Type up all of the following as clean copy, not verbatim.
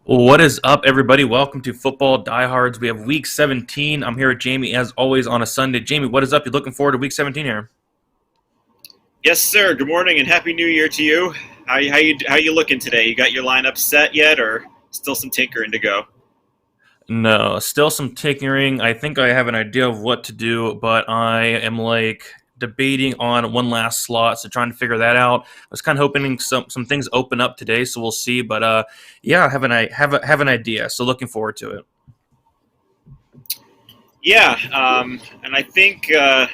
What is up, everybody? Welcome to Football Diehards. We have Week 17. I'm here with Jamie, as always, on a Sunday. Jamie, what is up? You looking forward to Week 17 here? Yes, sir. Good morning and happy New Year to you. How you looking today? You got your lineup set yet, or still some tinkering to go? No, still some tinkering. I think I have an idea of what to do, but I am debating on one last slot, so trying to figure that out. I was kind of hoping some things open up today, so we'll see. But yeah, I have an idea, so looking forward to it. Yeah, and I think the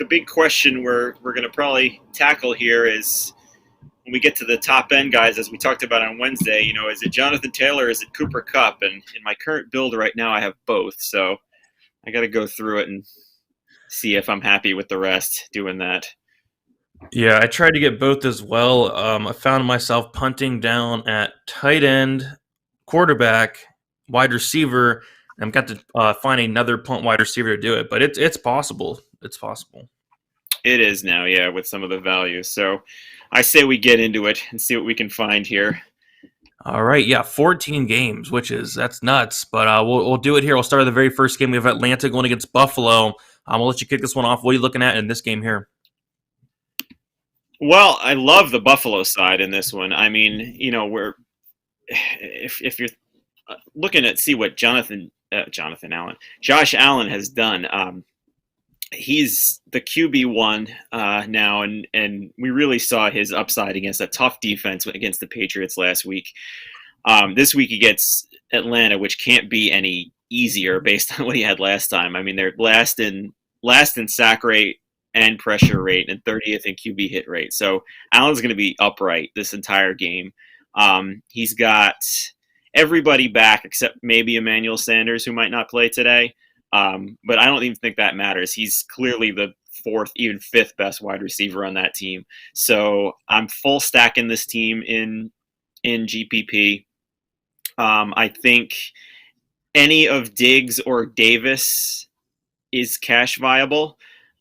big question we're going to probably tackle here is when we get to the top end guys, as we talked about on Wednesday. Is it Jonathan Taylor? Or is it Cooper Kupp? And in my current build right now, I have both, so I got to go through it and see if I'm happy with the rest doing that. Yeah, I tried to get both as well. I found myself punting down at tight end, quarterback, wide receiver. And I've got to find another punt wide receiver to do it, but it's possible. It's possible. It is now, yeah, with some of the values. So I say we get into it and see what we can find here. All right, yeah, 14 games, that's nuts. But we'll do it here. We'll start with the very first game. We have Atlanta going against Buffalo. I'll let you kick this one off. What are you looking at in this game here? Well, I love the Buffalo side in this one. I mean, we're if you're looking at see what Josh Allen has done. He's the QB1 now, and we really saw his upside against a tough defense against the Patriots last week. This week he gets Atlanta, which can't be any easier based on what he had last time. I mean, they're last in sack rate and pressure rate, and 30th in QB hit rate. So Allen's going to be upright this entire game. He's got everybody back except maybe Emmanuel Sanders, who might not play today. But I don't even think that matters. He's clearly the fourth, even fifth best wide receiver on that team. So I'm full stacking this team in GPP. I think any of Diggs or Davis is cash viable.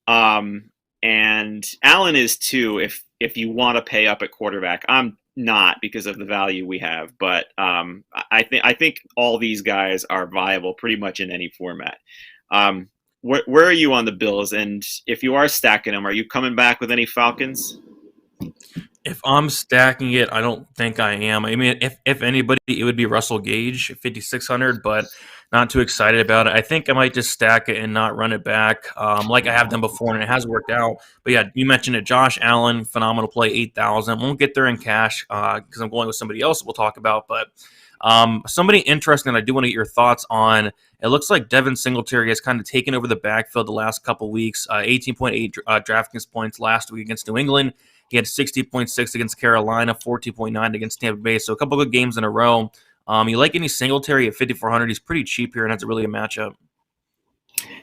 And Allen is too if you want to pay up at quarterback. I'm not because of the value we have, but I think all these guys are viable pretty much in any format. Where are you on the Bills? And if you are stacking them, are you coming back with any Falcons? If I'm stacking it, I don't think I am. I mean, if anybody, it would be Russell Gage, 5,600, but not too excited about it. I think I might just stack it and not run it back like I have done before, and it has worked out. But yeah, you mentioned it. Josh Allen, phenomenal play, 8,000. Won't get there in cash because I'm going with somebody else we'll talk about. But somebody interesting that I do want to get your thoughts on. It looks like Devin Singletary has kind of taken over the backfield the last couple weeks. 18.8 DraftKings points last week against New England. He had 60.6 against Carolina, 14.9 against Tampa Bay. So a couple good games in a row. You like any Singletary at 5,400? He's pretty cheap here, and that's really a matchup.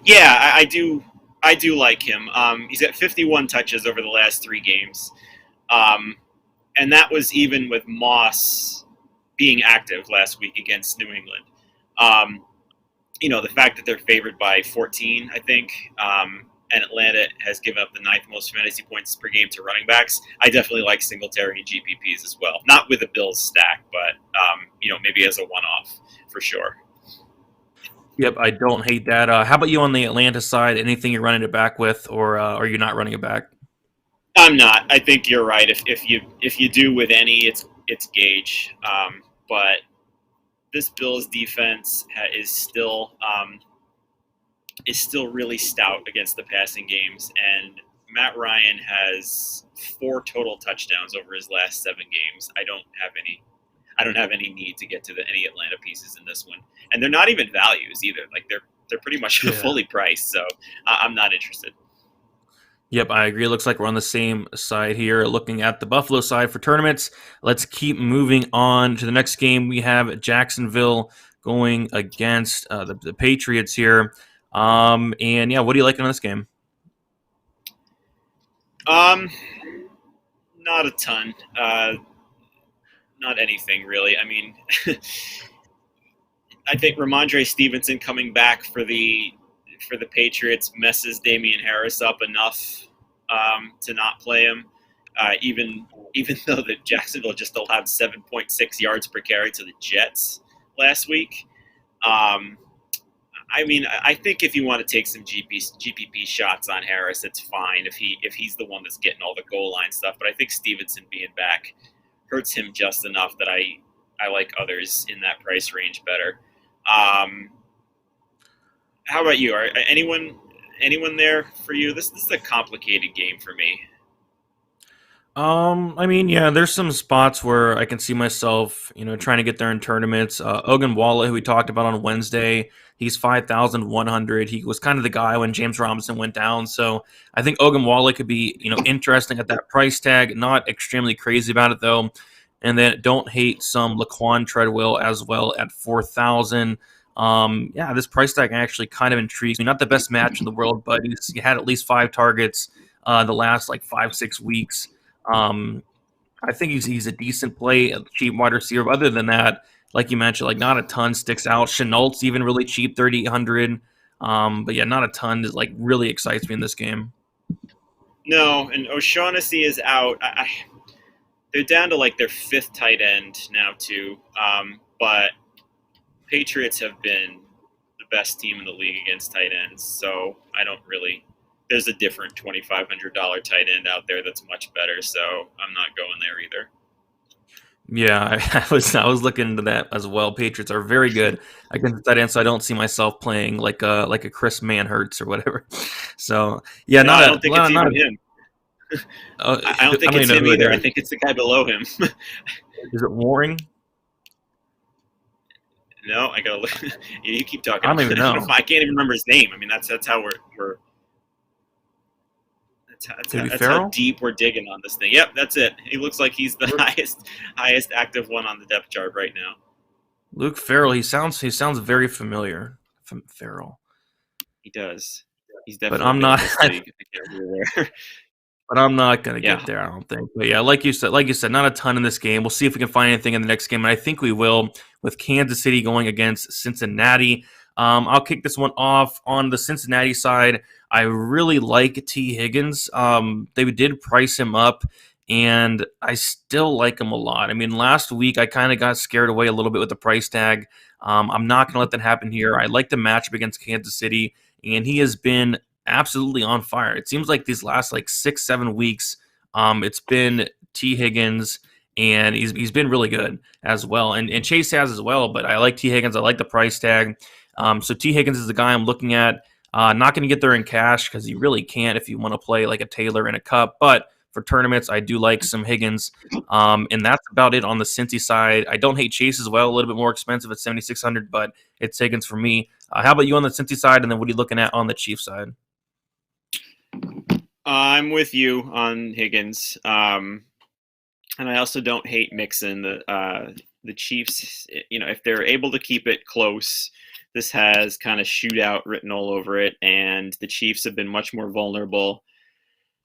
Yeah, I do. I do like him. He's got 51 touches over the last three games, and that was even with Moss being active last week against New England. The fact that they're favored by 14, I think, and Atlanta has given up the ninth most fantasy points per game to running backs. I definitely like Singletary and GPPs as well. Not with the Bills stack, but maybe as a one-off for sure. Yep, I don't hate that. How about you on the Atlanta side? Anything you're running it back with, or are you not running it back? I'm not. I think you're right. If you do with any, it's Gage. But this Bills defense is still really stout against the passing games, and Matt Ryan has 4 total touchdowns over his last 7 games. I don't have any need to get to any Atlanta pieces in this one, and they're not even values either. Like they're pretty much fully priced, so I'm not interested. Yep, I agree. It looks like we're on the same side here. Looking at the Buffalo side for tournaments, let's keep moving on to the next game. We have Jacksonville going against the Patriots here. And yeah, what do you like in this game? Not a ton. Not anything really. I mean, I think Ramondre Stevenson coming back for the Patriots messes Damian Harris up enough to not play him. Even though the Jacksonville just allowed 7.6 yards per carry to the Jets last week. I mean, I think if you want to take some GPP shots on Harris, it's fine if he's the one that's getting all the goal line stuff. But I think Stevenson being back hurts him just enough that I like others in that price range better. How about you? Are anyone there for you? This is a complicated game for me. I mean, yeah, there's some spots where I can see myself, trying to get there in tournaments. Ogunwala, who we talked about on Wednesday, he's 5,100. He was kind of the guy when James Robinson went down. So I think Ogunwala could be, interesting at that price tag. Not extremely crazy about it, though. And then don't hate some Laquan Treadwell as well at 4,000. Yeah, this price tag actually kind of intrigues me. Not the best match in the world, but he had at least 5 targets the last like 5-6 weeks. I think he's a decent play, a cheap wide receiver. But other than that, like you mentioned, like not a ton sticks out. Chenault's even really cheap, 3,800. But yeah, not a ton that like really excites me in this game. No, and O'Shaughnessy is out. They're down to like their 5th tight end now too. But Patriots have been the best team in the league against tight ends, so I don't really. There's a different $2,500 tight end out there that's much better, so I'm not going there either. Yeah, I was looking into that as well. Patriots are very good against the tight end, so I don't see myself playing like a Chris Manhertz or whatever. So yeah, No, I don't think it's even him. I don't think it's him either. I think it's the guy below him. Is it Waring? No, I gotta look. You keep talking. I don't even know. I can't even remember his name. I mean, that's how we're. That's how deep we're digging on this thing. Yep, that's it. He looks like he's the highest active one on the depth chart right now. Luke Farrell. He sounds very familiar. Farrell. He does. He's definitely. But I'm not. But I'm not going to get there, I don't think. But yeah, like you said, not a ton in this game. We'll see if we can find anything in the next game, and I think we will with Kansas City going against Cincinnati. I'll kick this one off on the Cincinnati side. I really like T. Higgins. They did price him up, and I still like him a lot. I mean, last week I kind of got scared away a little bit with the price tag. I'm not going to let that happen here. I like the matchup against Kansas City, and he has been absolutely on fire. It seems like these last like 6-7 weeks, it's been T. Higgins, and he's been really good as well. And Chase has as well, but I like T. Higgins. I like the price tag. So T. Higgins is the guy I'm looking at. Not going to get there in cash because you really can't if you want to play like a Taylor in a cup. But for tournaments, I do like some Higgins. And that's about it on the Cincy side. I don't hate Chase as well. A little bit more expensive at 7,600, but it's Higgins for me. How about you on the Cincy side? And then what are you looking at on the Chiefs side? I'm with you on Higgins, and I also don't hate Mixon. The Chiefs, if they're able to keep it close, this has kind of shootout written all over it, and the Chiefs have been much more vulnerable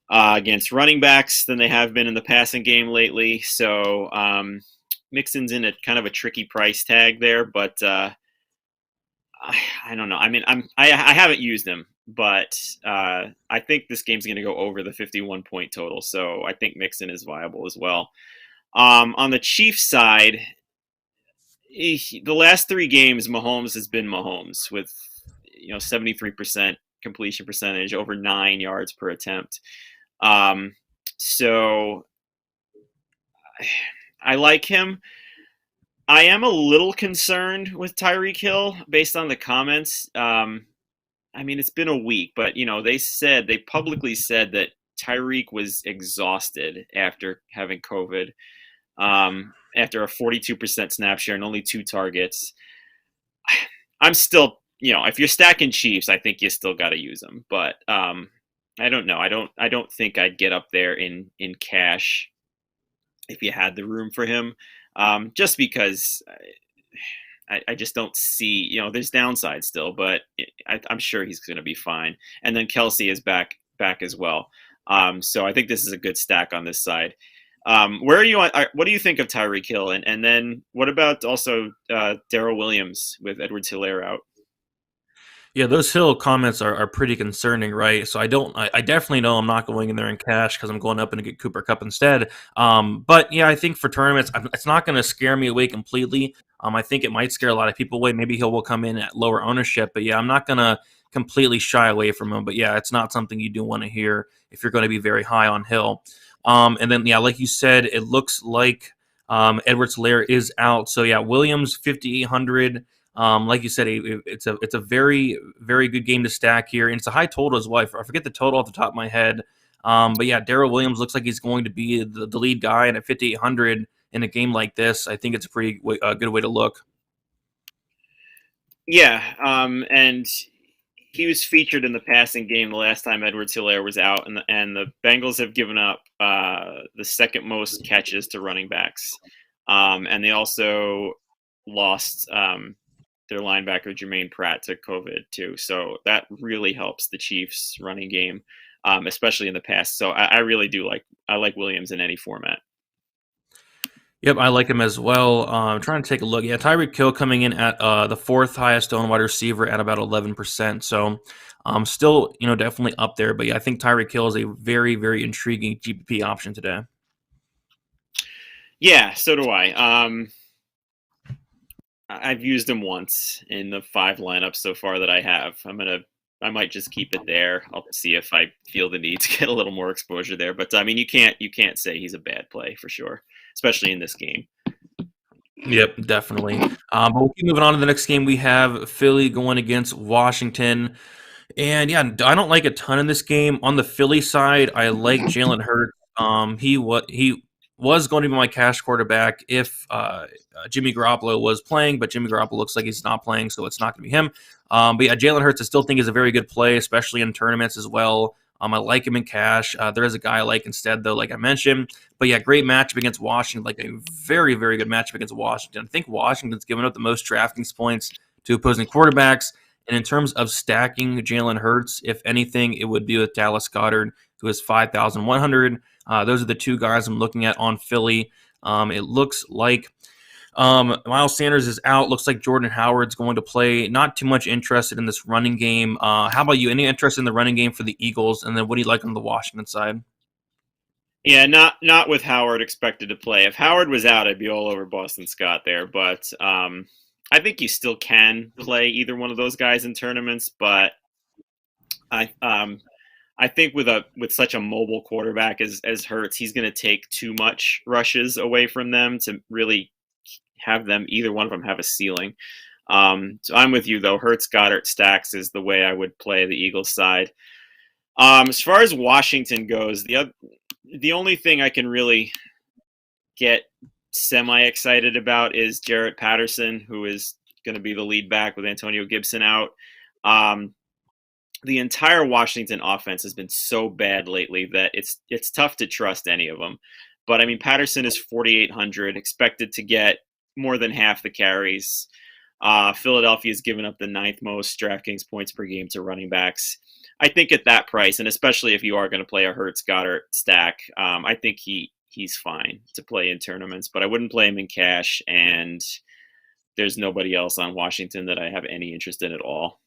against running backs than they have been in the passing game lately. So Mixon's in a kind of a tricky price tag there, but I don't know. I mean, I haven't used him. But I think this game's going to go over the 51-point total, so I think Mixon is viable as well. On the Chiefs side, the last 3 games, Mahomes has been Mahomes with 73% completion percentage, over 9 yards per attempt. So I like him. I am a little concerned with Tyreek Hill based on the comments. I mean, it's been a week, but they publicly said that Tyreek was exhausted after having COVID, after a 42% snap share and only 2 targets. I'm still, if you're stacking Chiefs, I think you still got to use them, but I don't know. I don't think I'd get up there in cash if you had the room for him, just because. I just don't see, there's downside still, but I'm sure he's going to be fine. And then Kelsey is back as well. So I think this is a good stack on this side. Where are you on? What do you think of Tyreek Hill? And then what about also Darrell Williams with Edwards-Helaire out? Yeah, those Hill comments are pretty concerning, right? So I definitely know I'm not going in there in cash because I'm going up and get Cooper Cup instead. But yeah, I think for tournaments, it's not going to scare me away completely. I think it might scare a lot of people away. Maybe Hill will come in at lower ownership, but yeah, I'm not going to completely shy away from him. But yeah, it's not something you do want to hear if you're going to be very high on Hill. And then yeah, like you said, it looks like Edwards-Helaire is out. So yeah, Williams 5,800. Like you said, it's a very very good game to stack here, and it's a high total as well. I forget the total off the top of my head, but yeah, Darrell Williams looks like he's going to be the lead guy, and at 5,800 in a game like this, I think it's a pretty good way to look. Yeah, and he was featured in the passing game the last time Edwards-Helaire was out, and the Bengals have given up the second most catches to running backs, and they also lost their linebacker Jermaine Pratt to COVID too. So that really helps the Chiefs' running game, especially in the pass. So I really do like Williams in any format. Yep, I like him as well. I'm trying to take a look. Yeah, Tyreek Hill coming in at the fourth highest owned wide receiver at about 11%. So still, definitely up there. But yeah, I think Tyreek Hill is a very, very intriguing GPP option today. Yeah, so do I. I've used him once in the 5 lineups so far that I have. I might just keep it there. I'll see if I feel the need to get a little more exposure there. But I mean, you can't say he's a bad play for sure, especially in this game. Yep, definitely. But we'll keep moving on to the next game. We have Philly going against Washington. And yeah, I don't like a ton in this game. On the Philly side, I like Jalen Hurts. He was going to be my cash quarterback if Jimmy Garoppolo was playing, but Jimmy Garoppolo looks like he's not playing, so it's not going to be him. But yeah, Jalen Hurts I still think is a very good play, especially in tournaments as well. I like him in cash. There is a guy I like instead, though, like I mentioned. But yeah, great matchup against Washington, like a very, very good matchup against Washington. I think Washington's given up the most DraftKings points to opposing quarterbacks. And in terms of stacking Jalen Hurts, if anything, it would be with Dallas Goedert, who is 5,100. Those are the two guys I'm looking at on Philly. It looks like Miles Sanders is out. Looks like Jordan Howard's going to play. Not too much interested in this running game. How about you? Any interest in the running game for the Eagles? And then what do you like on the Washington side? Yeah, not with Howard expected to play. If Howard was out, I'd be all over Boston Scott there. But I think you still can play either one of those guys in tournaments. But I think with such a mobile quarterback as Hurts, he's going to take too much rushes away from them to really have them either one of them have a ceiling. So I'm with you though. Hurts, Goddard, Stacks is the way I would play the Eagles side. As far as Washington goes, the only thing I can really get semi excited about is Jarrett Patterson, who is going to be the lead back with Antonio Gibson out. The entire Washington offense has been so bad lately that it's tough to trust any of them. But I mean, Patterson is 4,800, expected to get more than half the carries. Philadelphia has given up the ninth most DraftKings points per game to running backs. I think at that price, and especially if you are going to play a Hurts Goddard stack, I think he's fine to play in tournaments. But I wouldn't play him in cash, and there's nobody else on Washington that I have any interest in at all.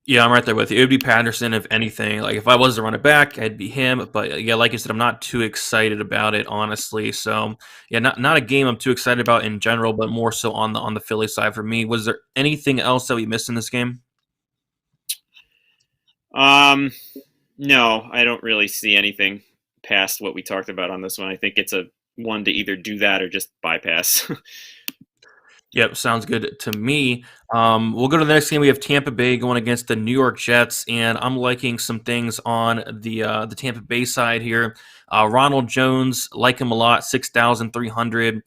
Yeah, I'm right there with you. It would be Patterson if anything. Like if I was to run it back, I'd be him. But yeah, like you said, I'm not too excited about it, honestly. So yeah, not a game I'm too excited about in general, but more so on the Philly side for me. Was there anything else that we missed in this game? Um, no, I don't really see anything past what we talked about on this one. I think it's a one to either do that or just bypass. Yep, sounds good to me. We'll go to the next game. We have Tampa Bay going against the New York Jets, and I'm liking some things on the Tampa Bay side here. Ronald Jones, like him a lot, 6,300.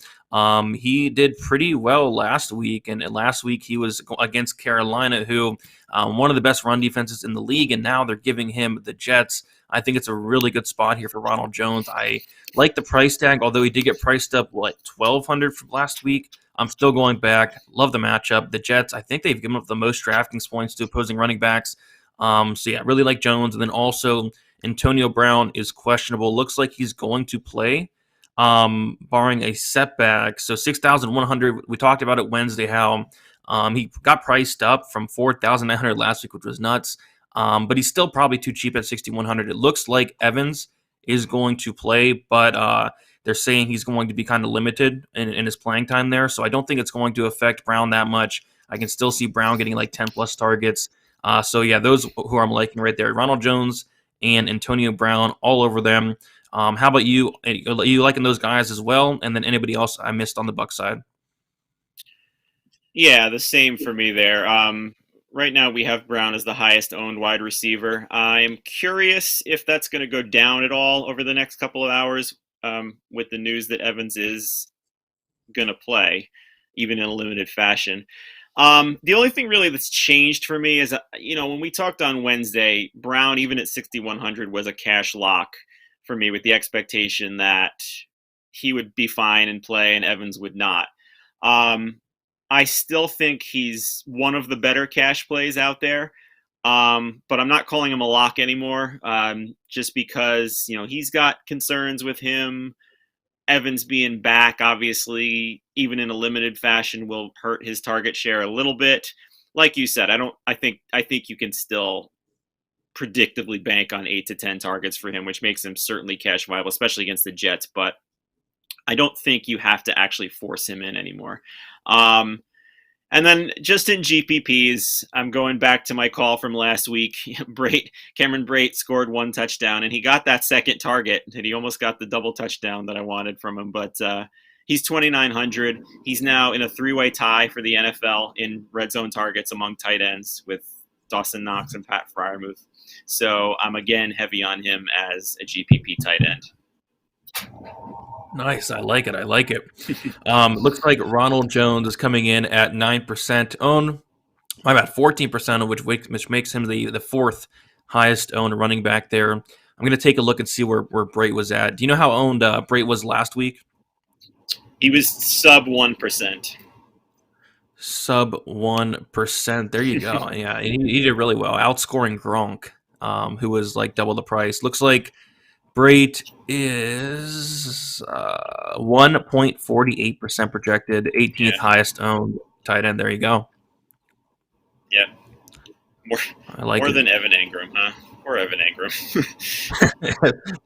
He did pretty well last week, and last week he was against Carolina, who one of the best run defenses in the league, and now they're giving him the Jets. I think it's a really good spot here for Ronald Jones. I like the price tag, although he did get priced up, 1,200 from last week. I'm still going back. Love the matchup. The Jets, I think they've given up the most DraftKings points to opposing running backs. So yeah, really like Jones. And then also Antonio Brown is questionable. Looks like he's going to play, barring a setback. So 6,100. We talked about it Wednesday how He got priced up from 4,900 last week, which was nuts. But he's still probably too cheap at 6,100. It looks like Evans is going to play, but they're saying he's going to be kind of limited in his playing time there. So I don't think it's going to affect Brown that much. I can still see Brown getting like 10 plus targets. So yeah, those who I'm liking right there, Ronald Jones and Antonio Brown, all over them. How about you? Are you liking those guys as well? And then anybody else I missed on the Bucs side? Yeah, the same for me there. Right now we have Brown as the highest owned wide receiver. I'm curious if that's going to go down at all over the next couple of hours with the news that Evans is going to play, even in a limited fashion. The only thing really that's changed for me is, when we talked on Wednesday, Brown, even at 6,100, was a cash lock for me with the expectation that he would be fine and play and Evans would not. I still think he's one of the better cash plays out there, but I'm not calling him a lock anymore just because, he's got concerns with him. Evans being back, obviously, even in a limited fashion, will hurt his target share a little bit. Like you said, I think you can still predictably bank on 8 to 10 targets for him, which makes him certainly cash viable, especially against the Jets. But I don't think you have to actually force him in anymore. And then just in GPPs, I'm going back to my call from last week. Cameron Breit scored 1 touchdown, and he got that second target, and he almost got the double touchdown that I wanted from him. But he's 2,900. He's now in a 3-way tie for the NFL in red zone targets among tight ends with Dawson Knox and Pat Freiermuth. So I'm again heavy on him as a GPP tight end. Nice. I like it. Looks like Ronald Jones is coming in at 9% owned. My bad, 14% of which makes him the fourth highest owned running back there. I'm going to take a look and see where Breit was at. Do you know how owned Breit was last week? He was sub 1%. Sub 1%. There you go. Yeah, he did really well, outscoring Gronk, who was like double the price. Looks like Breit is 1.48% projected, 18th highest owned tight end. There you go. Yeah. I like more it. than Evan Engram, huh? Or Evan Engram.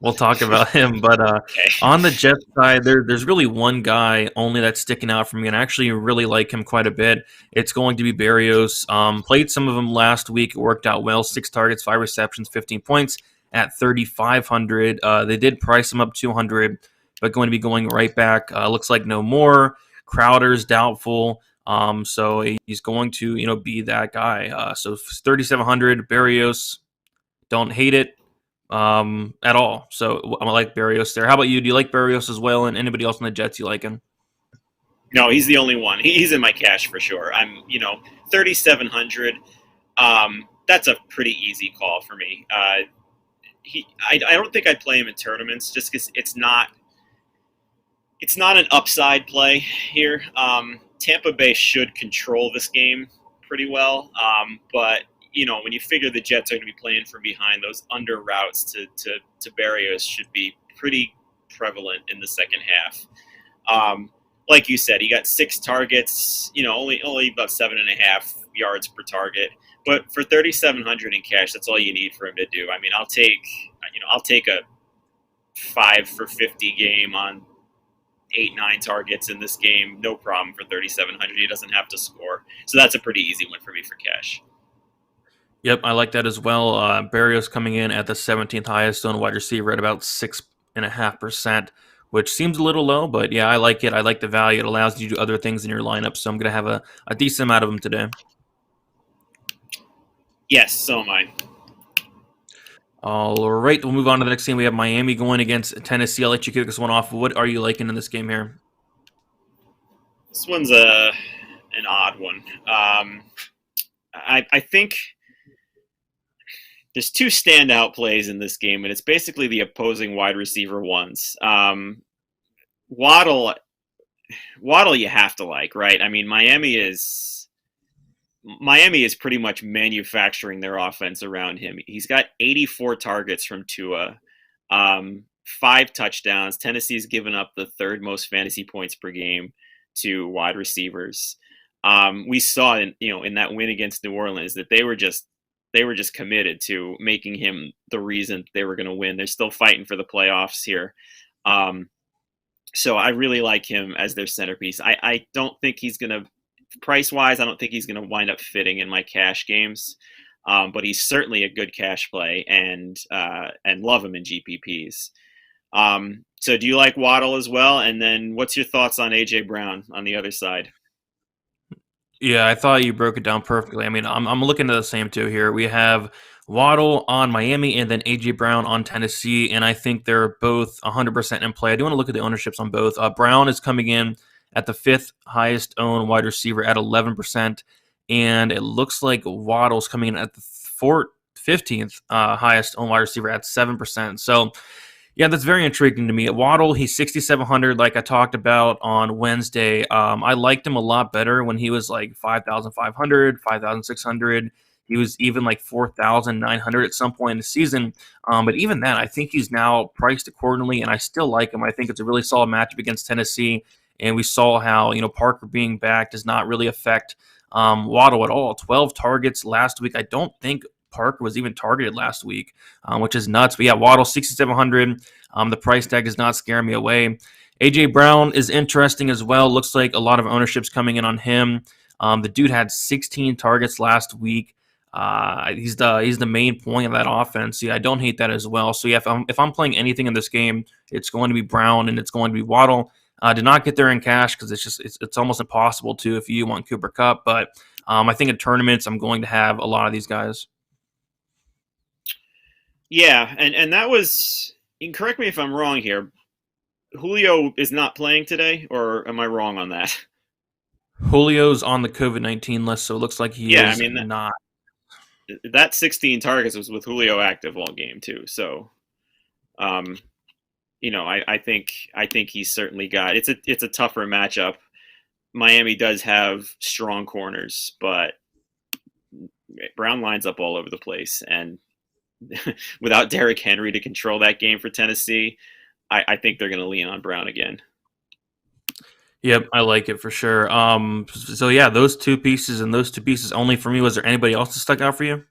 We'll talk about him. But Okay. On the Jets side, there's really one guy only that's sticking out for me, and I actually really like him quite a bit. It's going to be Berrios. Played some of them last week. It worked out well. 6 targets, 5 receptions, 15 points at 3,500. They did price him up 200, but going to be going right back. Looks like no more. Crowder's doubtful. So he's going to be that guy. So 3,700. Berrios, don't hate it at all. So I like Berrios there. How about you? Do you like Berrios as well? And anybody else on the Jets you like him? No, he's the only one. He's in my cash for sure. I'm 3,700. That's a pretty easy call for me. I don't think I'd play him in tournaments just because it's not an upside play here. Tampa Bay should control this game pretty well, but when you figure the Jets are going to be playing from behind, those under routes to Berrios should be pretty prevalent in the second half. Like you said, he got 6 targets, only about 7.5 yards per target. But for 3,700 in cash, that's all you need for him to do. I mean, I'll take a 5 for 50 game on 8-9 targets in this game, no problem for 3,700. He doesn't have to score, so that's a pretty easy one for me for cash. Yep, I like that as well. Berrios coming in at the 17th highest owned wide receiver at about 6.5%, which seems a little low, but yeah, I like it. I like the value. It allows you to do other things in your lineup, so I'm going to have a decent amount of them today. Yes, so am I. All right, we'll move on to the next game. We have Miami going against Tennessee. I'll let you kick this one off. What are you liking in this game here? This one's an odd one. I think there's 2 standout plays in this game, and it's basically the opposing wide receiver ones. Waddle, you have to like, right? I mean, Miami is pretty much manufacturing their offense around him. He's got 84 targets from Tua, 5 touchdowns. Tennessee's given up the 3rd most fantasy points per game to wide receivers. We saw in that win against New Orleans that they were just committed to making him the reason they were going to win. They're still fighting for the playoffs here. So I really like him as their centerpiece. I don't think he's going to, price-wise, I don't think he's going to wind up fitting in my cash games. But he's certainly a good cash play, and love him in GPPs. So do you like Waddle as well? And then what's your thoughts on A.J. Brown on the other side? Yeah, I thought you broke it down perfectly. I mean, I'm looking at the same two here. We have Waddle on Miami and then AJ Brown on Tennessee, and I think they're both 100% in play. I do want to look at the ownerships on both. Brown is coming in at the fifth highest owned wide receiver at 11%, and it looks like Waddle's coming in at the 15th highest owned wide receiver at 7%. So yeah, that's very intriguing to me. At Waddle, he's 6,700, like I talked about on Wednesday. I liked him a lot better when he was like 5,500, 5,600. He was even like 4,900 at some point in the season. But even then, I think he's now priced accordingly, and I still like him. I think it's a really solid matchup against Tennessee. And we saw how, Parker being back does not really affect Waddle at all. 12 targets last week. I don't think Parker was even targeted last week, which is nuts. But yeah, Waddle 6,700. The price tag does not scare me away. AJ Brown is interesting as well. Looks like a lot of ownership's coming in on him. The dude had 16 targets last week. He's the main point of that offense. Yeah, I don't hate that as well. So yeah, if I'm playing anything in this game, it's going to be Brown and it's going to be Waddle. Did not get there in cash because it's almost impossible to if you want Cooper Kupp. But I think in tournaments, I'm going to have a lot of these guys. Yeah, and that was. You can correct me if I'm wrong here. Julio is not playing today, or am I wrong on that? Julio's on the COVID-19 list, so it looks like he is not. That 16 targets was with Julio active all game too. So, I think he's certainly got. It's a tougher matchup. Miami does have strong corners, but Brown lines up all over the place, and without Derrick Henry to control that game for Tennessee, I think they're going to lean on Brown again. Yep, I like it for sure. So yeah, those two pieces and those two pieces only for me. Was there anybody else that stuck out for you?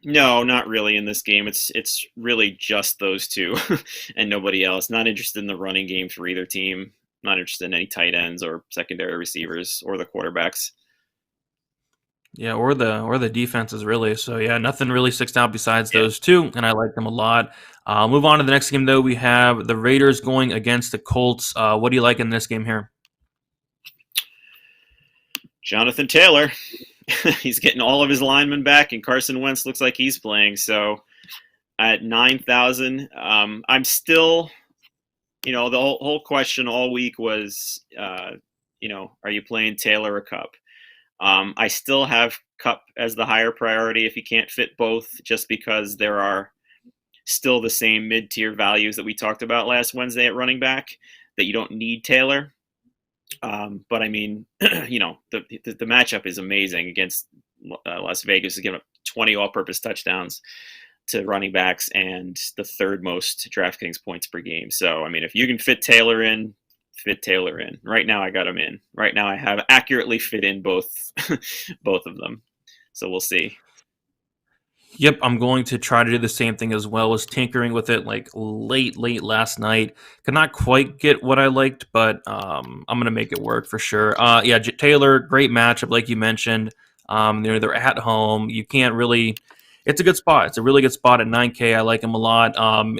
No, not really in this game. It's really just those two and nobody else. Not interested in the running game for either team. Not interested in any tight ends or secondary receivers or the quarterbacks. Yeah, or the defenses really. So yeah, nothing really sticks out besides those two, and I like them a lot. Move on to the next game though. We have the Raiders going against the Colts. What do you like in this game here? Jonathan Taylor. He's getting all of his linemen back, and Carson Wentz looks like he's playing. So at 9,000, I'm still, the whole question all week was, are you playing Taylor or Kupp? I still have Kupp as the higher priority if you can't fit both, just because there are still the same mid-tier values that we talked about last Wednesday at running back, that you don't need Taylor. But I mean, the matchup is amazing against Las Vegas, giving up 20 all-purpose touchdowns to running backs and the third most DraftKings points per game. So, I mean, if you can fit Taylor in. Right now I got him in. Right now I have accurately fit in both of them. So we'll see. Yep, I'm going to try to do the same thing as well. Was tinkering with it like late last night. Could not quite get what I liked, but I'm going to make it work for sure. Taylor, great matchup like you mentioned. They're at home. You can't really. It's a good spot. It's a really good spot at 9K. I like him a lot.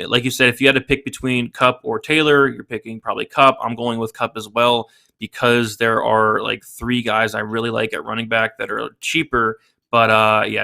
Like you said, if you had to pick between Kupp or Taylor, you're picking probably Kupp. I'm going with Kupp as well because there are like three guys I really like at running back that are cheaper. But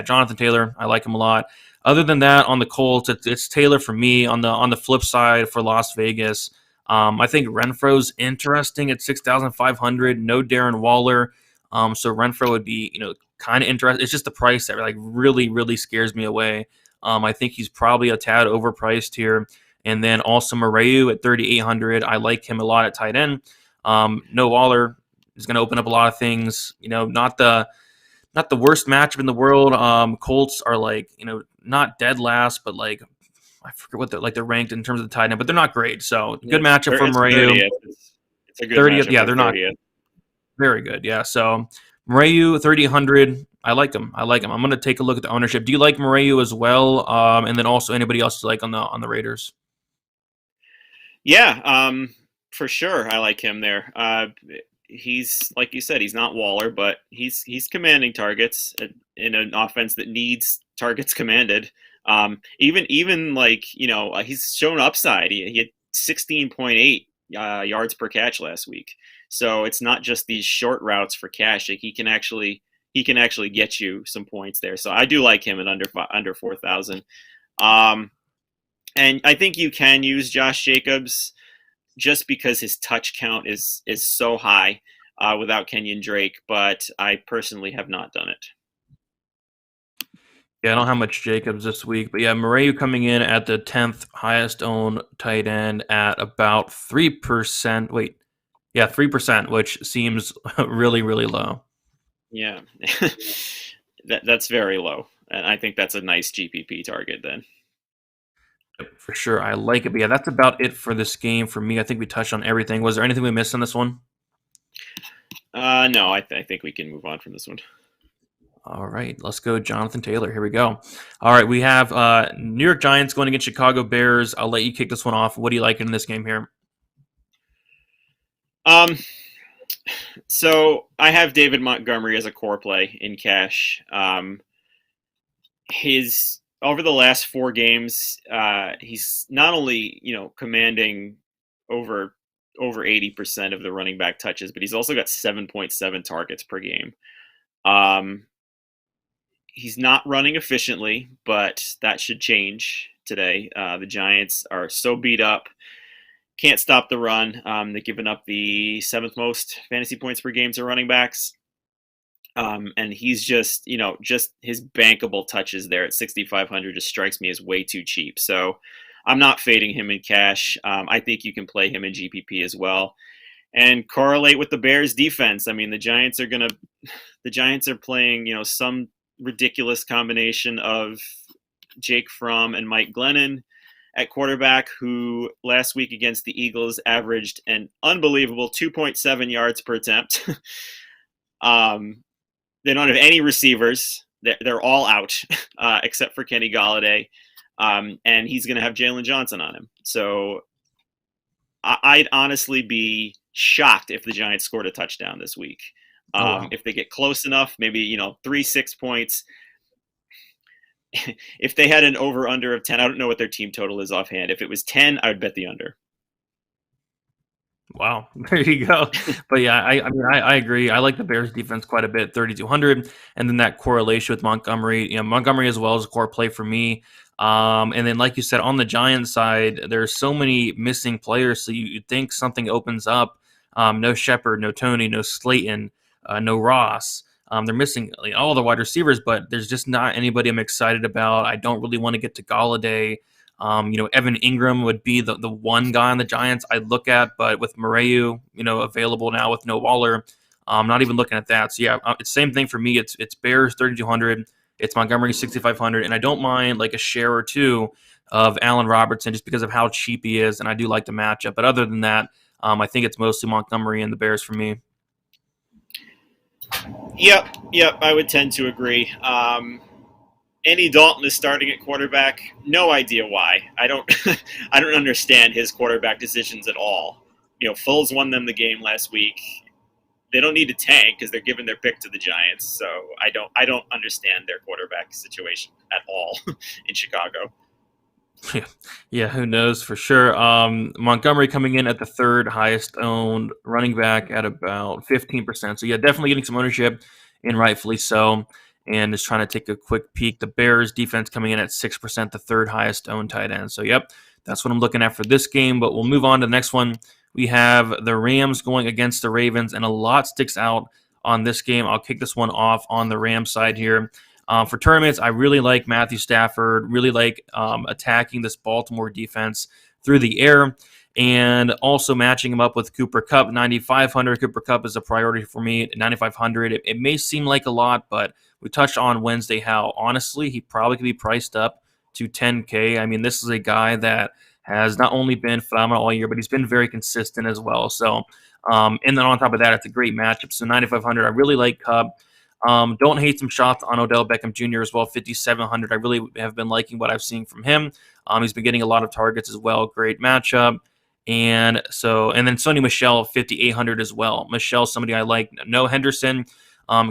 Jonathan Taylor, I like him a lot. Other than that, on the Colts, it's Taylor for me. On the flip side for Las Vegas, I think Renfro's interesting at 6,500. No Darren Waller. So Renfro would be, kind of interesting. It's just the price that like really scares me away. I think he's probably a tad overpriced here. And then also Mareu at 3,800. I like him a lot at tight end. No Waller is going to open up a lot of things. Not the worst matchup in the world. Colts are like, not dead last, but like I forget what they're ranked in terms of the tight end, but they're not great. So good matchup for Mareu. It's a good 30th. matchup Yeah, for they're not 30th. very good. Yeah, so Murayu 3,800. I like him. I'm going to take a look at the ownership. Do you like Murayu as well? And then also anybody else you like on the Raiders? Yeah, for sure. I like him there. He's like you said, he's not Waller, but he's commanding targets in an offense that needs targets commanded. Even like he's shown upside. He had 16.8 yards per catch last week. So it's not just these short routes for cash. Like he can actually get you some points there. So I do like him at under 4,000. Um, and I think you can use Josh Jacobs just because his touch count is so high without Kenyon Drake, but I personally have not done it. Yeah, I don't have much Jacobs this week, but yeah, Murayu coming in at the 10th highest owned tight end at about 3%. Wait, yeah, 3%, which seems really, really low. Yeah, that's very low, and I think that's a nice GPP target then. For sure, I like it. But yeah, that's about it for this game for me. I think we touched on everything. Was there anything we missed on this one? No, I think we can move on from this one. All right, let's go, Jonathan Taylor. Here we go. All right, we have New York Giants going against Chicago Bears. I'll let you kick this one off. What do you like in this game here? So I have David Montgomery as a core play in cash. His over the last 4 games, he's not only commanding over 80% of the running back touches, but he's also got 7.7 targets per game. He's not running efficiently, but that should change today. The Giants are so beat up, can't stop the run. They've given up the 7th most fantasy points per game to running backs. And he's just his bankable touches there at 6,500 just strikes me as way too cheap. So I'm not fading him in cash. I think you can play him in GPP as well and correlate with the Bears defense. I mean, the Giants are playing, some ridiculous combination of Jake Fromm and Mike Glennon at quarterback, who last week against the Eagles averaged an unbelievable 2.7 yards per attempt. They don't have any receivers. They're all out except for Kenny Golladay. And he's going to have Jalen Johnson on him. So I'd honestly be shocked if the Giants scored a touchdown this week. Wow. If they get close enough, maybe 3-6 points. If they had an over-under of 10, I don't know what their team total is offhand. If it was 10, I would bet the under. Wow, there you go. But yeah, I agree. I like the Bears defense quite a bit, 3,200, and then that correlation with Montgomery. Montgomery as well as a core play for me. And then, like you said, on the Giants side, there's so many missing players, so you'd think something opens up. No Shepard, no Tony, no Slayton, no Ross. They're missing all the wide receivers, but there's just not anybody I'm excited about. I don't really want to get to Golladay. Evan Ingram would be the one guy on the Giants I'd look at, but with Murayu, available now with no Waller, I'm not even looking at that. So yeah, it's same thing for me. It's Bears 3,200, it's Montgomery 6,500, and I don't mind like a share or two of Allen Robertson just because of how cheap he is, and I do like the matchup. But other than that, I think it's mostly Montgomery and the Bears for me. Yep, I would tend to agree. Andy Dalton is starting at quarterback. No idea why. I don't understand his quarterback decisions at all. Foles won them the game last week. They don't need to tank because they're giving their pick to the Giants. So I don't understand their quarterback situation at all in Chicago. Yeah, who knows for sure. Montgomery coming in at the 3rd highest owned running back at about 15%. So yeah, definitely getting some ownership, and rightfully so. And just trying to take a quick peek. The Bears defense coming in at 6%, the 3rd highest owned tight end. So yep, that's what I'm looking at for this game. But we'll move on to the next one. We have the Rams going against the Ravens, and a lot sticks out on this game. I'll kick this one off on the Rams side here. For tournaments, I really like Matthew Stafford, really like attacking this Baltimore defense through the air, and also matching him up with Cooper Kupp, 9,500. Cooper Kupp is a priority for me at 9,500. It may seem like a lot, but we touched on Wednesday how, honestly, he probably could be priced up to 10K. I mean, this is a guy that has not only been phenomenal all year, but he's been very consistent as well. So And then on top of that, it's a great matchup. So 9,500, I really like Cup. Don't hate some shots on Odell Beckham Jr. as well, 5,700. I really have been liking what I've seen from him. He's been getting a lot of targets as well. Great matchup. And then Sony Michel, 5,800 as well. Michelle, somebody I like. No Henderson.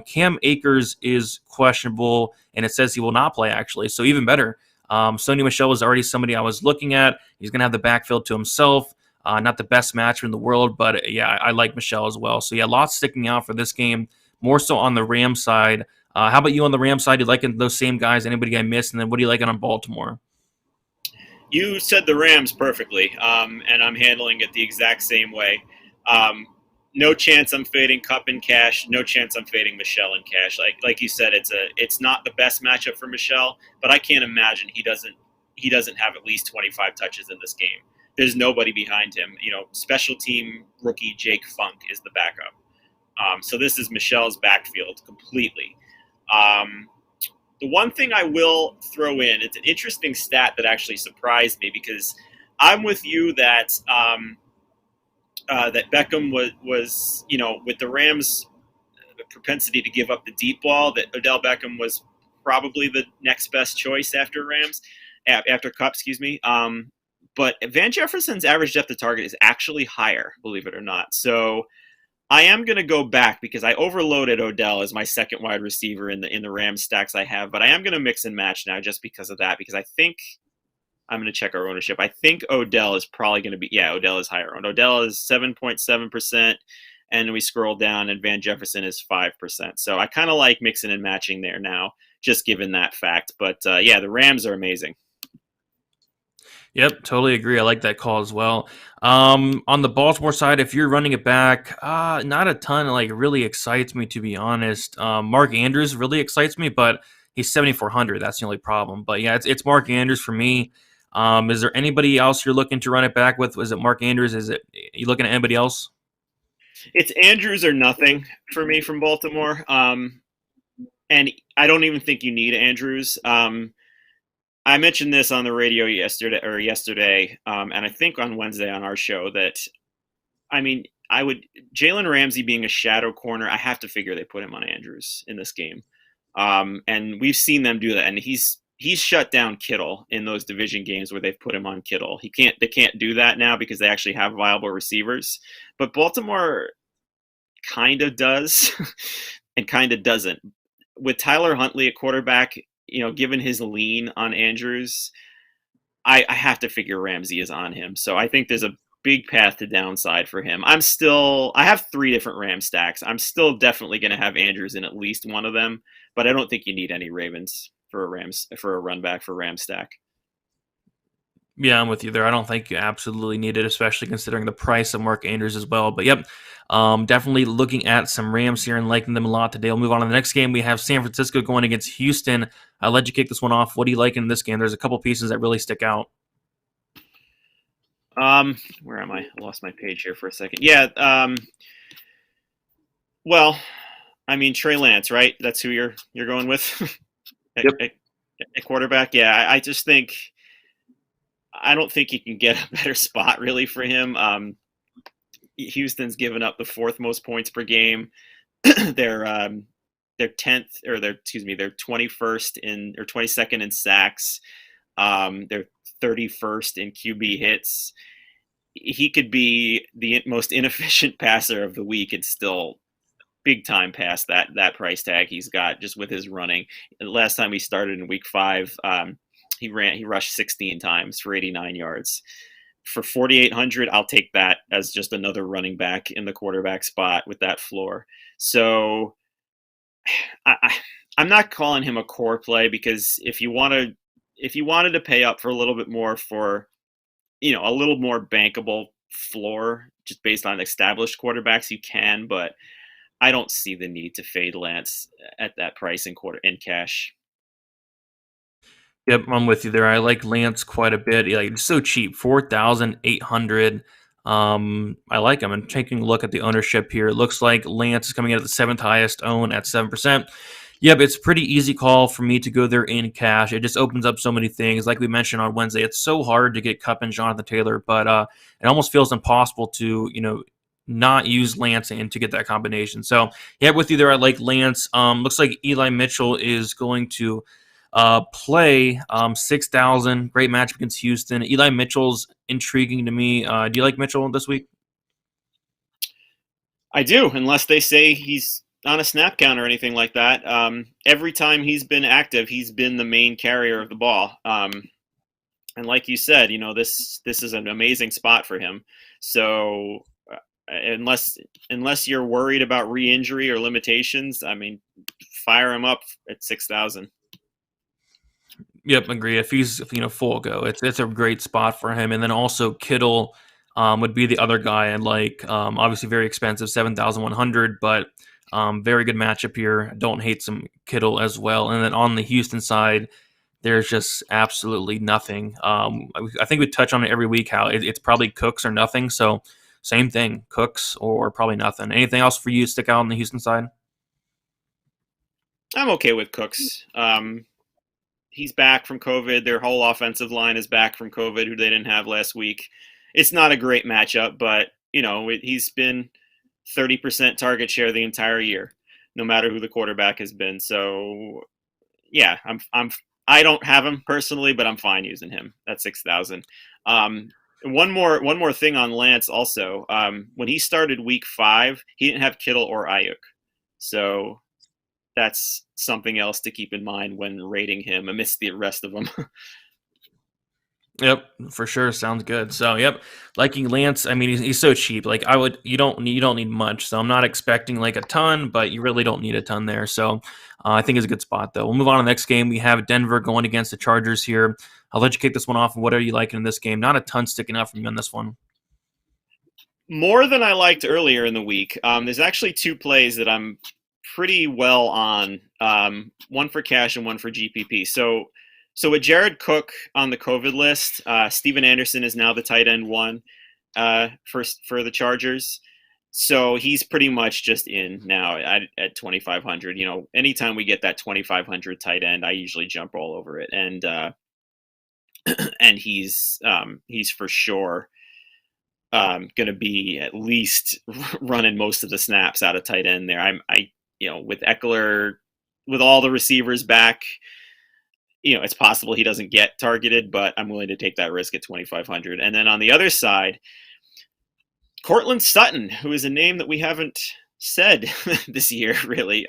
Cam Akers is questionable, and it says he will not play, actually. So even better. Sony Michel was already somebody I was looking at. He's going to have the backfield to himself. Not the best matcher in the world, but yeah, I like Michel as well. So yeah, lots sticking out for this game, more so on the Rams side. How about you on the Rams side? You liking those same guys? Anybody I missed? And then what do you liking on Baltimore? You said the Rams perfectly, and I'm handling it the exact same way. No chance I'm fading Cup and Cash. No chance I'm fading Michel and Cash. Like you said, it's not the best matchup for Michel, but I can't imagine he doesn't have at least 25 touches in this game. There's nobody behind him. Special team rookie Jake Funk is the backup. So this is Michel's backfield completely. The one thing I will throw in, it's an interesting stat that actually surprised me, because I'm with you that that Beckham was with the Rams' propensity to give up the deep ball, that Odell Beckham was probably the next best choice after Cup, excuse me. But Van Jefferson's average depth of target is actually higher, believe it or not. So I am going to go back, because I overloaded Odell as my second wide receiver in the Rams stacks I have. But I am going to mix and match now just because of that, because I think I'm going to check our ownership. I think Odell is probably going to be – yeah, Odell is higher. Odell is 7.7%, and we scroll down, and Van Jefferson is 5%. So I kind of like mixing and matching there now, just given that fact. But, yeah, the Rams are amazing. Yep, totally agree. I like that call as well. On the Baltimore side, if you're running it back, not a ton really excites me, to be honest. Mark Andrews really excites me, but he's 7,400. That's the only problem. But yeah, it's Mark Andrews for me. Is there anybody else you're looking to run it back with? Is it Mark Andrews? You looking at anybody else? It's Andrews or nothing for me from Baltimore. And I don't even think you need Andrews. I mentioned this on the radio yesterday, and I think on Wednesday on our show that, Jalen Ramsey being a shadow corner, I have to figure they put him on Andrews in this game. And we've seen them do that, and he's shut down Kittle in those division games where they've put him on Kittle. They can't do that now because they actually have viable receivers. But Baltimore kind of does and kind of doesn't. With Tyler Huntley at quarterback, given his lean on Andrews, I have to figure Ramsey is on him. So I think there's a big path to downside for him. I have 3 different Ram stacks. I'm still definitely going to have Andrews in at least one of them, but I don't think you need any Ravens for a run back for Ram stack. Yeah, I'm with you there. I don't think you absolutely need it, especially considering the price of Mark Andrews as well. But yep, definitely looking at some Rams here and liking them a lot today. We'll move on to the next game. We have San Francisco going against Houston. I'll let you kick this one off. What do you like in this game? There's a couple pieces that really stick out. Where am I? I lost my page here for a second. Yeah. Well, Trey Lance, right? That's who you're going with at quarterback. Yeah, I just think I don't think you can get a better spot really for him. Houston's given up the 4th most points per game. They're 10th, or they're 21st or 22nd in sacks. They're 31st in QB hits. He could be the most inefficient passer of the week and still big time past that price tag he's got just with his running. Last time he started in week 5, he rushed 16 times for 89 yards. For 4,800, I'll take that as just another running back in the quarterback spot with that floor. So I'm not calling him a core play, because if you wanted to pay up for a little bit more for, a little more bankable floor just based on established quarterbacks, you can, but I don't see the need to fade Lance at that price in cash. Yep, I'm with you there. I like Lance quite a bit. It's so cheap, 4,800. I like him. And taking a look at the ownership here, it looks like Lance is coming in at the 7th highest own at 7%. Yep, it's a pretty easy call for me to go there in cash. It just opens up so many things. Like we mentioned on Wednesday, it's so hard to get Kupp and Jonathan Taylor, but it almost feels impossible to, not use Lance in to get that combination. So yeah, with you there, I like Lance. Looks like Eli Mitchell is going to play 6,000. Great matchup against Houston. Eli Mitchell's intriguing to me. Do you like Mitchell this week? I do, unless they say he's on a snap count or anything like that. Every time he's been active, he's been the main carrier of the ball. And like you said, this is an amazing spot for him. So unless you're worried about re-injury or limitations, I mean, fire him up at 6,000. Yep, agree. If he's full go, it's a great spot for him. And then also Kittle would be the other guy. And obviously very expensive, 7,100, but very good matchup here. Don't hate some Kittle as well. And then on the Houston side, there's just absolutely nothing. I think we touch on it every week how it's probably Cooks or nothing. So same thing, Cooks or probably nothing. Anything else for you to stick out on the Houston side? I'm okay with Cooks. He's back from COVID. Their whole offensive line is back from COVID, who they didn't have last week. It's not a great matchup, but he's been 30% target share the entire year, no matter who the quarterback has been. So yeah, I don't have him personally, but I'm fine using him at 6,000. One more thing on Lance also. When he started week 5, he didn't have Kittle or Ayuk. So that's something else to keep in mind when rating him amidst the rest of them. Yep, for sure. Sounds good. So, yep, liking Lance. I mean, he's so cheap. You don't need much. So I'm not expecting a ton, but you really don't need a ton there. So I think it's a good spot though. We'll move on to the next game. We have Denver going against the Chargers here. I'll let you kick this one off. What are you liking in this game? Not a ton sticking out from you on this one. More than I liked earlier in the week. There's actually 2 plays that I'm pretty well on, one for cash and one for GPP. So with Jared Cook on the COVID list, Steven Anderson is now the tight end 1 for the Chargers. So he's pretty much just in now at 2,500. Anytime we get that 2,500 tight end, I usually jump all over it. And and he's for sure going to be at least running most of the snaps out of tight end there. With Eckler, with all the receivers back, it's possible he doesn't get targeted, but I'm willing to take that risk at 2,500. And then on the other side, Cortland Sutton, who is a name that we haven't said this year, really.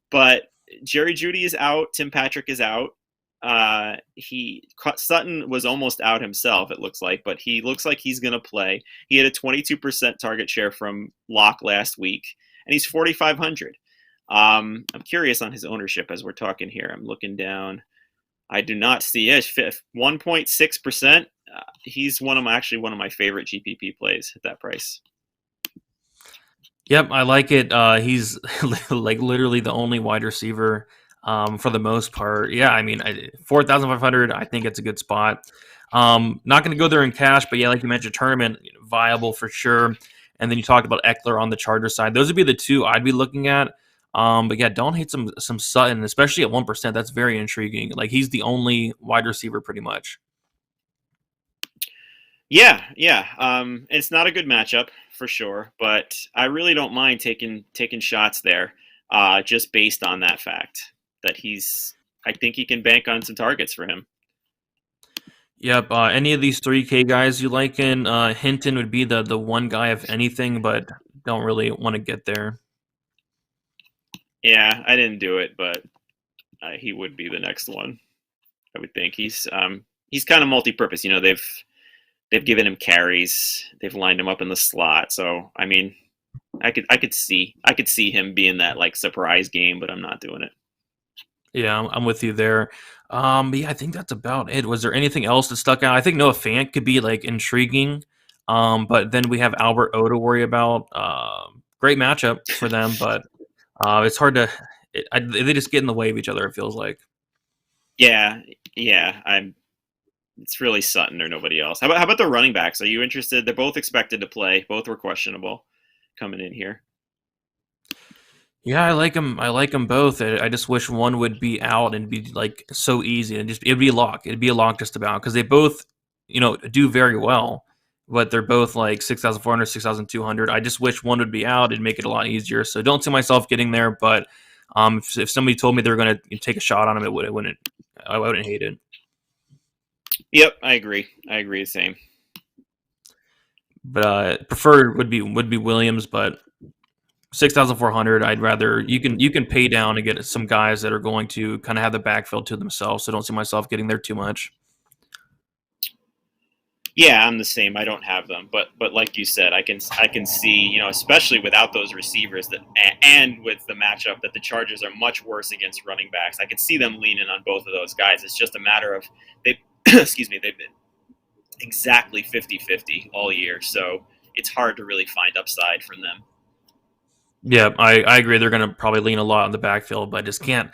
But Jerry Jeudy is out. Tim Patrick is out. Sutton was almost out himself, it looks like, but he looks like he's going to play. He had a 22% target share from Locke last week, and he's 4,500. I'm curious on his ownership as we're talking here. I'm looking down. I do not see it. 1.6%. He's one of my favorite GPP plays at that price. Yep, I like it. He's literally the only wide receiver for the most part. Yeah, I mean, 4,500, I think it's a good spot. Not going to go there in cash, but yeah, like you mentioned, tournament, viable for sure. And then you talked about Eckler on the Charger side. Those would be the 2 I'd be looking at. But yeah, don't hate some Sutton, especially at 1%. That's very intriguing. He's the only wide receiver pretty much. Yeah. It's not a good matchup for sure, but I really don't mind taking shots there, just based on that fact that I think he can bank on some targets for him. Yep. Any of these 3K guys you like in? Hinton would be the one guy, if anything, but don't really want to get there. Yeah, I didn't do it, but he would be the next one. I would think he's kind of multi-purpose. They've given him carries. They've lined him up in the slot. So I mean, I could see him being that surprise game, but I'm not doing it. Yeah, I'm with you there. But yeah, I think that's about it. Was there anything else that stuck out? I think Noah Fant could be intriguing. But then we have Albert O to worry about. Great matchup for them, but it's hard to. They just get in the way of each other. It feels like. Yeah. It's really Sutton or nobody else. How about the running backs? Are you interested? They're both expected to play. Both were questionable coming in here. Yeah, I like them. I like them both. I just wish one would be out and be so easy, and it'd be a lock. It'd be a lock just about because they both, do very well but they're both like 6,400, 6,200. I just wish one would be out. It'd make it a lot easier. So don't see myself getting there, but if somebody told me they were going to take a shot on him, I wouldn't hate it. Yep, I agree. The same. But preferred would be Williams, but 6,400. I'd rather you can pay down and get some guys that are going to kind of have the backfield to themselves. So don't see myself getting there too much. Yeah, I'm the same. I don't have them, but like you said, I can see, especially without those receivers and with the matchup that the Chargers are much worse against running backs. I can see them leaning on both of those guys. It's just a matter of they've been exactly 50-50 all year, so it's hard to really find upside from them. Yeah, I agree. They're going to probably lean a lot on the backfield, but just can't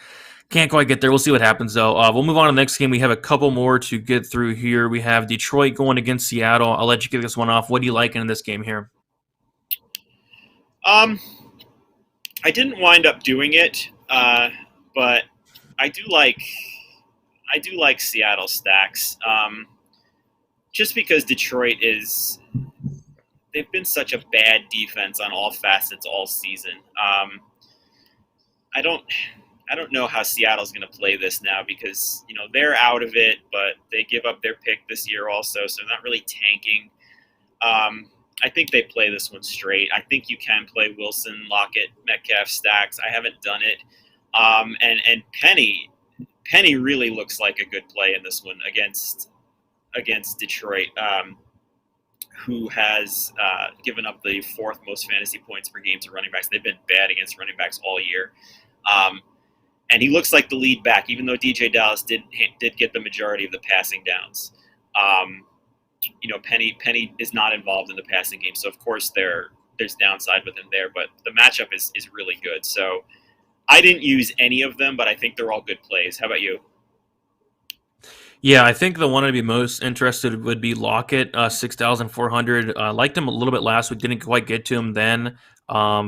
quite get there. We'll see what happens, though. We'll move on to the next game. We have a couple more to get through here. We have Detroit going against Seattle. I'll let you kick this one off. What do you like in this game here? I didn't wind up doing it, but I do like Seattle stacks. Just because Detroit they've been such a bad defense on all facets all season. I don't know how Seattle's going to play this now because they're out of it, but they give up their pick this year also, so they're not really tanking. I think they play this one straight. I think you can play Wilson, Lockett, Metcalf stacks. I haven't done it. And Penny really looks like a good play in this one against Detroit, who has given up the fourth most fantasy points per game to running backs. They've been bad against running backs all year. And he looks like the lead back, even though DJ Dallas did get the majority of the passing downs. Penny is not involved in the passing game, so of course there's downside with him there. But the matchup is really good. So I didn't use any of them, but I think they're all good plays. How about you? Yeah, I think the one I'd be most interested would be Lockett, 6,400. Liked him a little bit last week, didn't quite get to him then.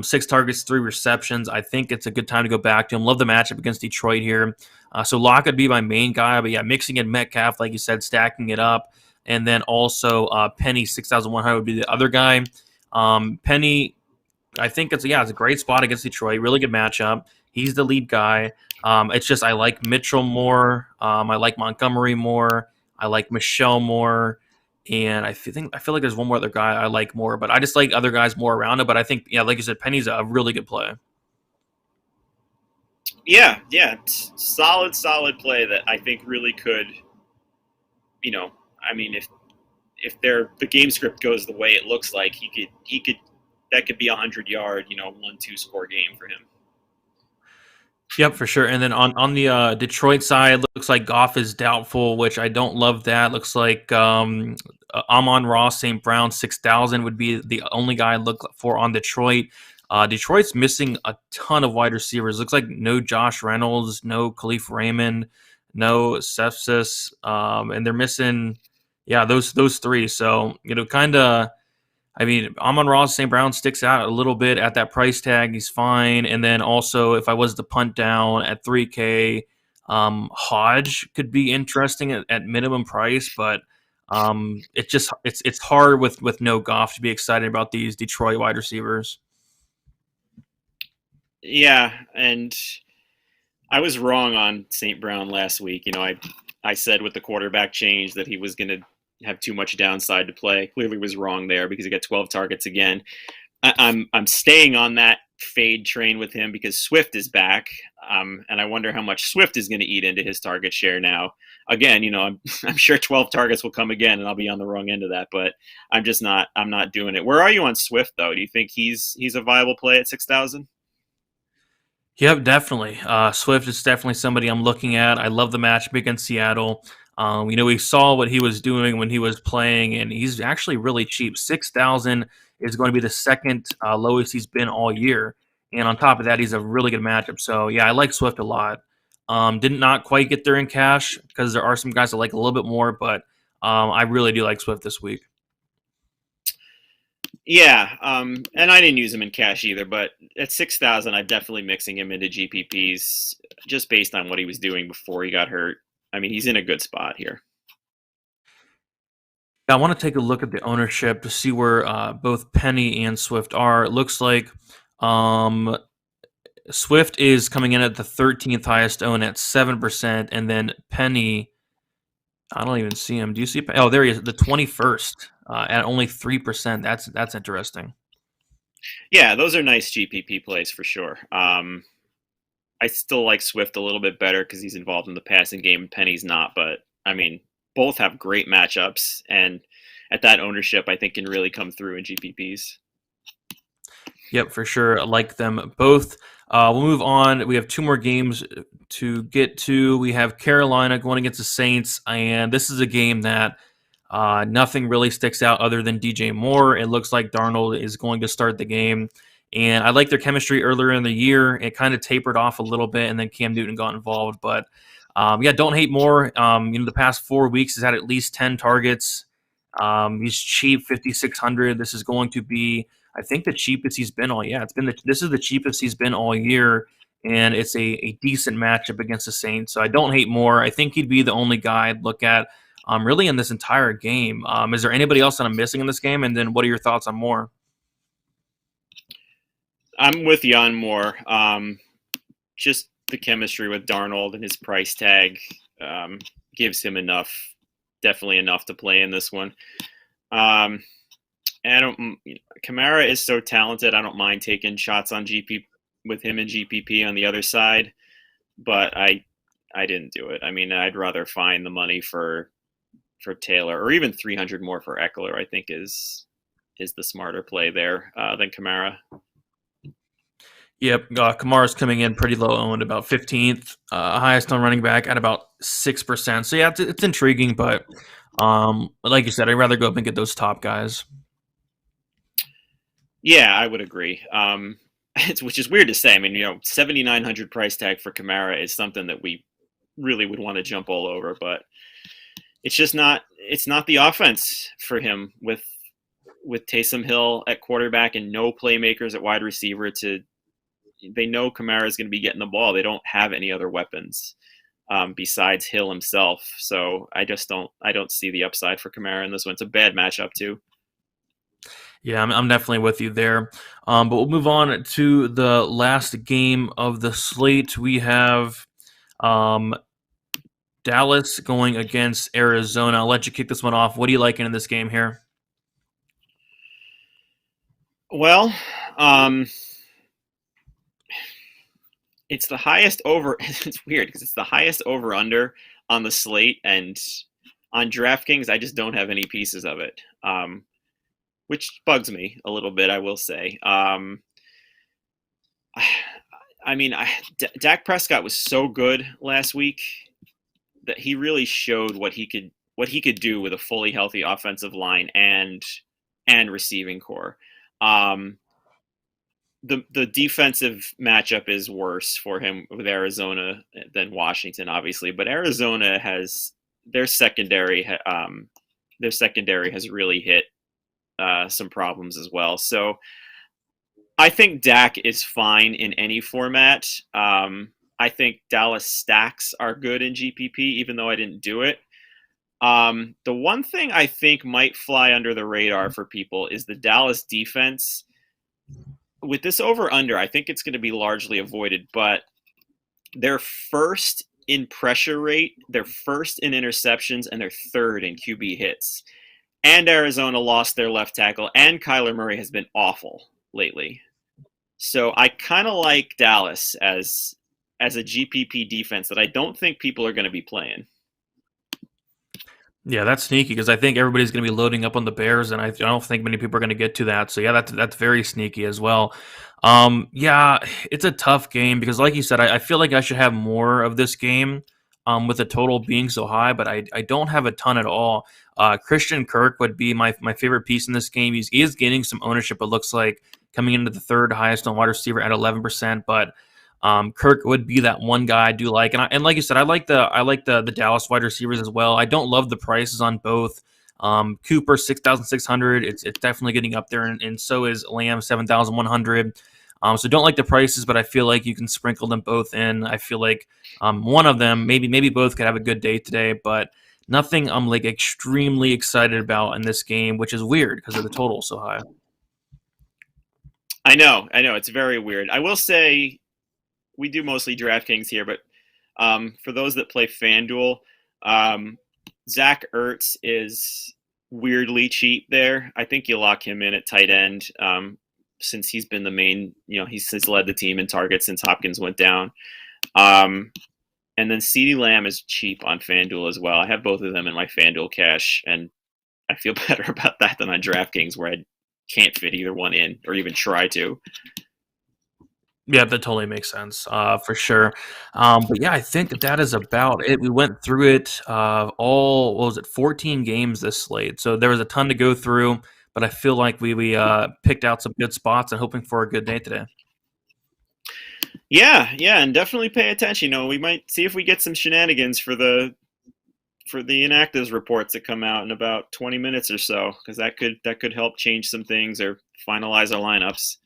6 targets, 3 receptions. I think it's a good time to go back to him. Love the matchup against Detroit here. So Lockett would be my main guy, but yeah, mixing in Metcalf, like you said, stacking it up. And then also Penny, 6,100 would be the other guy. Penny, I think it's a great spot against Detroit. Really good matchup. He's the lead guy. It's just I like Mitchell more. I like Montgomery more. I like Michelle more. And I feel like there's one more other guy I like more, but I just like other guys more around it. But I think, like you said, Penny's a really good play. Yeah, solid play that I think really could, if the game script goes the way it looks like, he could that could be a 100-yard, 1-2 score game for him. Yep, for sure. And then on the Detroit side, looks like Goff is doubtful, which I don't love that. Looks like Amon-Ra St. Brown, 6,000 would be the only guy I look for on Detroit. Detroit's missing a ton of wide receivers. Looks like no Josh Reynolds, no Khalif Raymond, no Sepsis, and they're missing, those 3. So, kind of, Amon-Ra St. Brown sticks out a little bit at that price tag. He's fine. And then also, if I was to punt down at 3K, Hodge could be interesting at minimum price, but it's hard with no Goff to be excited about these Detroit wide receivers. Yeah, and I was wrong on St. Brown last week. I said with the quarterback change that he was going to have too much downside to play. Clearly was wrong there because he got 12 targets again. I'm staying on that fade train with him because Swift is back, and I wonder how much Swift is going to eat into his target share now. Again, I'm sure 12 targets will come again, and I'll be on the wrong end of that. But I'm not doing it. Where are you on Swift though? Do you think he's a viable play at 6,000? Yep, definitely. Swift is definitely somebody I'm looking at. I love the matchup against Seattle. We saw what he was doing when he was playing, and he's actually really cheap. 6,000 is going to be the second lowest he's been all year. And on top of that, he's a really good matchup. So, yeah, I like Swift a lot. Did not quite get there in cash because there are some guys I like a little bit more, but I really do like Swift this week. Yeah, and I didn't use him in cash either, but at 6,000, I'm definitely mixing him into GPPs just based on what he was doing before he got hurt. He's in a good spot here. I want to take a look at the ownership to see where both Penny and Swift are. It looks like um, Swift is coming in at the 13th highest own at 7%, and then Penny, I don't even see him. Do you see? Oh, there he is, the 21st at only 3%. That's interesting. Yeah, those are nice GPP plays for sure. I still like Swift a little bit better because he's involved in the passing game. Penny's not, but I mean, both have great matchups, and at that ownership, I think can really come through in GPPs. Yep, for sure. I like them both. We'll move on. We have two more games to get to. We have Carolina going against the Saints, and this is a game that nothing really sticks out other than DJ Moore. It looks like Darnold is going to start the game, and I like their chemistry earlier in the year. It kind of tapered off a little bit, and then Cam Newton got involved. But yeah, don't hate Moore. The past 4 weeks has had at least 10 targets. He's cheap, 5,600. This is going to be, I think, the cheapest he's been all. Yeah, this is the cheapest he's been all year, and it's a decent matchup against the Saints. So I don't hate Moore. I think he'd be the only guy I'd look at really in this entire game. Is there anybody else that I'm missing in this game? And then what are your thoughts on Moore? I'm with you on Moore. Just the chemistry with Darnold and his price tag gives him definitely enough to play in this one. And Kamara is so talented. I don't mind taking shots on GP with him and GPP on the other side, but I didn't do it. I mean, I'd rather find the money for Taylor, or even 300 more for Eckler. I think is the smarter play there than Kamara. Yep, Kamara's coming in pretty low owned, about 15th, highest on running back at about 6%. So yeah, it's intriguing, but like you said, I'd rather go up and get those top guys. Yeah, I would agree. Which is weird to say. I mean, 7,900 price tag for Kamara is something that we really would want to jump all over, but it's just not. It's not the offense for him with Taysom Hill at quarterback and no playmakers at wide receiver. They know Kamara is going to be getting the ball. They don't have any other weapons besides Hill himself. So I don't see the upside for Kamara in this one. It's a bad matchup too. Yeah, I'm definitely with you there. But we'll move on to the last game of the slate. We have Dallas going against Arizona. I'll let you kick this one off. What are you liking in this game here? Well, it's the highest over. It's weird because it's the highest over-under on the slate, and on DraftKings, I just don't have any pieces of it, which bugs me a little bit, I will say. Dak Prescott was so good last week that he really showed what he could do with a fully healthy offensive line and receiving core. The defensive matchup is worse for him with Arizona than Washington, obviously, but Arizona has their secondary has really hit some problems as well. So I think Dak is fine in any format. I think Dallas stacks are good in GPP, even though I didn't do it. The one thing I think might fly under the radar for people is the Dallas defense. With this over-under, I think it's going to be largely avoided, but they're first in pressure rate, they're first in interceptions, and they're third in QB hits. And Arizona lost their left tackle, and Kyler Murray has been awful lately. So I kind of like Dallas as a GPP defense that I don't think people are going to be playing. Yeah, that's sneaky because I think everybody's going to be loading up on the Bears, and I don't think many people are going to get to that. So yeah, that's very sneaky as well. Yeah, it's a tough game because, like you said, I feel like I should have more of this game with the total being so high, but I don't have a ton at all. Christian Kirk would be my favorite piece in this game. He is gaining some ownership, it looks like, coming into the third highest on wide receiver at 11%, but Kirk would be that one guy I do like, and like you said, I like the Dallas wide receivers as well. I don't love the prices on both. Cooper 6,600. It's definitely getting up there, and so is Lamb 7,100. So don't like the prices, but I feel like you can sprinkle them both in. I feel like one of them, maybe both, could have a good day today, but nothing I'm like extremely excited about in this game, which is weird because of the total so high. I know, it's very weird. I will say we do mostly DraftKings here, but for those that play FanDuel, Zach Ertz is weirdly cheap there. I think you lock him in at tight end since he's been the main, he's led the team in targets since Hopkins went down. And then CeeDee Lamb is cheap on FanDuel as well. I have both of them in my FanDuel cash, and I feel better about that than on DraftKings, where I can't fit either one in or even try to. Yeah, that totally makes sense, for sure. But yeah, I think that is about it. We went through it all, 14 games this slate. So there was a ton to go through, but I feel like we picked out some good spots and hoping for a good day today. Yeah, and definitely pay attention. We might see if we get some shenanigans for the inactives reports that come out in about 20 minutes or so, because that could help change some things or finalize our lineups.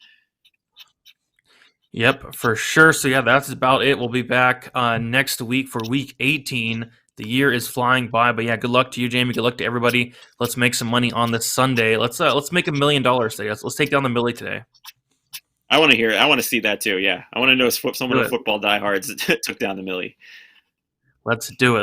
Yep, for sure. So yeah, that's about it. We'll be back next week for week 18. The year is flying by, but yeah, good luck to you, Jamie. Good luck to everybody. Let's make some money on this Sunday. Let's make $1 million today. Let's take down the Millie today. I want to hear it. I want to see that too. Yeah, I want to know some of the football diehards that took down the Millie. Let's do it.